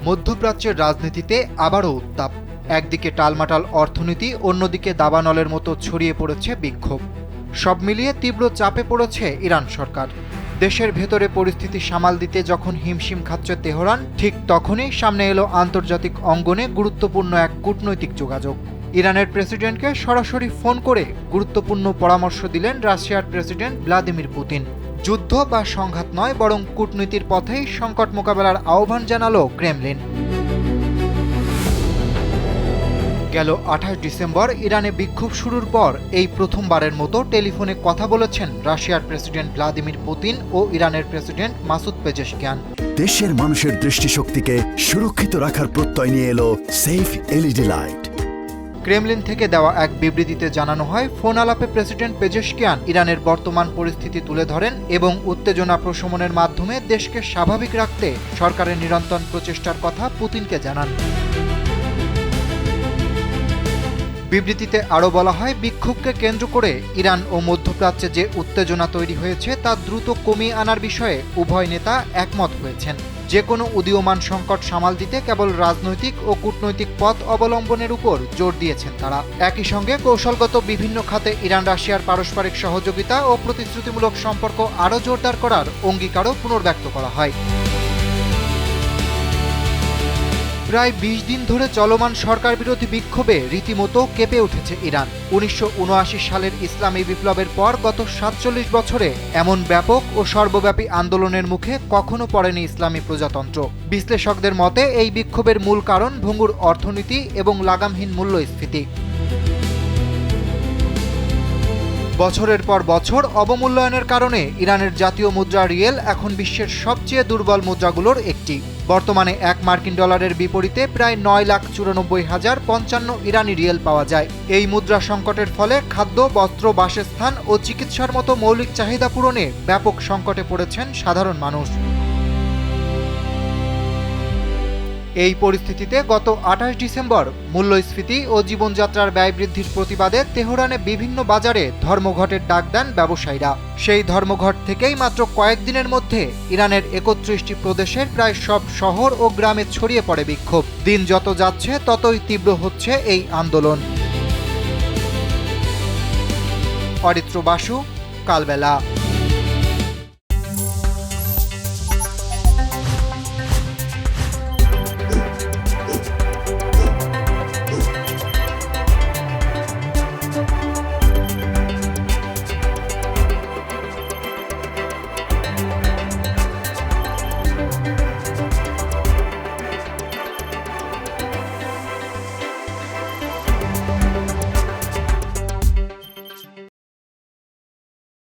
মধ্যপ্রাচ্যের রাজনীতিতে আবারও উত্তাপ। একদিকে টালমাটাল অর্থনীতি, অন্যদিকে দাবানলের মতো ছড়িয়ে পড়েছে বিক্ষোভ। সব মিলিয়ে তীব্র চাপে পড়েছে ইরান সরকার। দেশের ভেতরে পরিস্থিতি সামাল দিতে যখন হিমশিম খাচ্ছে তেহরান, ঠিক তখনই সামনে এলো আন্তর্জাতিক অঙ্গনে গুরুত্বপূর্ণ এক কূটনৈতিক যোগাযোগ। ইরানের প্রেসিডেন্টকে সরাসরি ফোন করে গুরুত্বপূর্ণ পরামর্শ দিলেন রাশিয়ার প্রেসিডেন্ট ভ্লাদিমির পুতিন। যুদ্ধ বা সংঘাত নয়, বরং কূটনীতির পথেই সংকট মোকাবেলার আহ্বান জানালো ক্রেমলিন। গেল ২৮ ডিসেম্বর ইরানে বিক্ষোভ শুরুর পর এই প্রথমবারের মতো টেলিফোনে কথা বলেছেন রাশিয়ার প্রেসিডেন্ট ভ্লাদিমির পুতিন ও ইরানের প্রেসিডেন্ট মাসুদ পেজেশকিয়ান। দেশের মানুষের দৃষ্টিশক্তিকে সুরক্ষিত রাখার প্রত্যয় নিয়ে এলো সেফ এলইডি লাইট। ক্রেমলিন থেকে দেওয়া এক বিবৃতিতে জানানো হয়, ফোন আলাপে প্রেসিডেন্ট পেজেশকিয়ান ইরানের বর্তমান পরিস্থিতি তুলে ধরেন এবং উত্তেজনা প্রশমনের মাধ্যমে দেশকে স্বাভাবিক রাখতে সরকারের নিরন্তর প্রচেষ্টার কথা পুতিনকে জানান। বিবৃতিতে আরও বলা হয়, বিক্ষোভকে কেন্দ্র করে ইরান ও মধ্যপ্রাচ্যে যে উত্তেজনা তৈরি হয়েছে তা দ্রুত কমিয়ে আনার বিষয়ে উভয় নেতা একমত হয়েছেন। যে কোনো উদীয়মান সংকট সামাল দিতে কেবল রাজনৈতিক ও কূটনৈতিক পথ অবলম্বনের উপর জোর দিয়েছেন তারা। একই সঙ্গে কৌশলগত বিভিন্ন খাতে ইরান রাশিয়ার পারস্পরিক সহযোগিতা ও প্রতিশ্রুতিমূলক সম্পর্ক আরও জোরদার করার অঙ্গীকারও পুনর্ব্যক্ত করা হয়। প্রায় ২০ দিন ধরে চলমান সরকার বিরোধী বিক্ষোভে রীতিমতো কেঁপে উঠেছে ইরান। ১৯৭৯ সালের ইসলামী বিপ্লবের পর গত ৪৭ বছরে এমন ব্যাপক ও সর্বব্যাপী আন্দোলনের মুখে কখনো পড়েনি ইসলামী প্রজাতন্ত্র। বিশ্লেষকদের মতে এই বিক্ষোভের মূল কারণ ভঙ্গুর অর্থনীতি এবং লাগামহীন মূল্যস্ফীতি। বছরের পর বছর অবমূল্যায়নের কারণে ইরানের জাতীয় মুদ্রা রিয়েল এখন বিশ্বের সবচেয়ে দুর্বল মুদ্রাগুলোর একটি। বর্তমানে এক মার্কিন ডলারের বিপরীতে প্রায় ৯,৯৪,০৫৫ ইরানি রিয়েল পাওয়া যায়। এই মুদ্রা সংকটের ফলে খাদ্য, বস্ত্র, বাসস্থান ও চিকিৎসার মতো মৌলিক চাহিদা পূরণে ব্যাপক সংকটে পড়েছেন সাধারণ মানুষ। এই পরিস্থিতিতে গত ২৮ ডিসেম্বর মূল্যস্ফীতি ও জীবনযাত্রার ব্যয় বৃদ্ধির প্রতিবাদে তেহরানে বিভিন্ন বাজারে ধর্মঘটের ডাক দেন ব্যবসায়ীরা। সেই ধর্মঘট থেকেই মাত্র কয়েকদিনের মধ্যে ইরানের ৩১টি প্রদেশের প্রায় সব শহর ও গ্রামে ছড়িয়ে পড়ে বিক্ষোভ। দিন যত যাচ্ছে ততই তীব্র হচ্ছে এই আন্দোলন। অরিত্র বাসু, কালবেলা।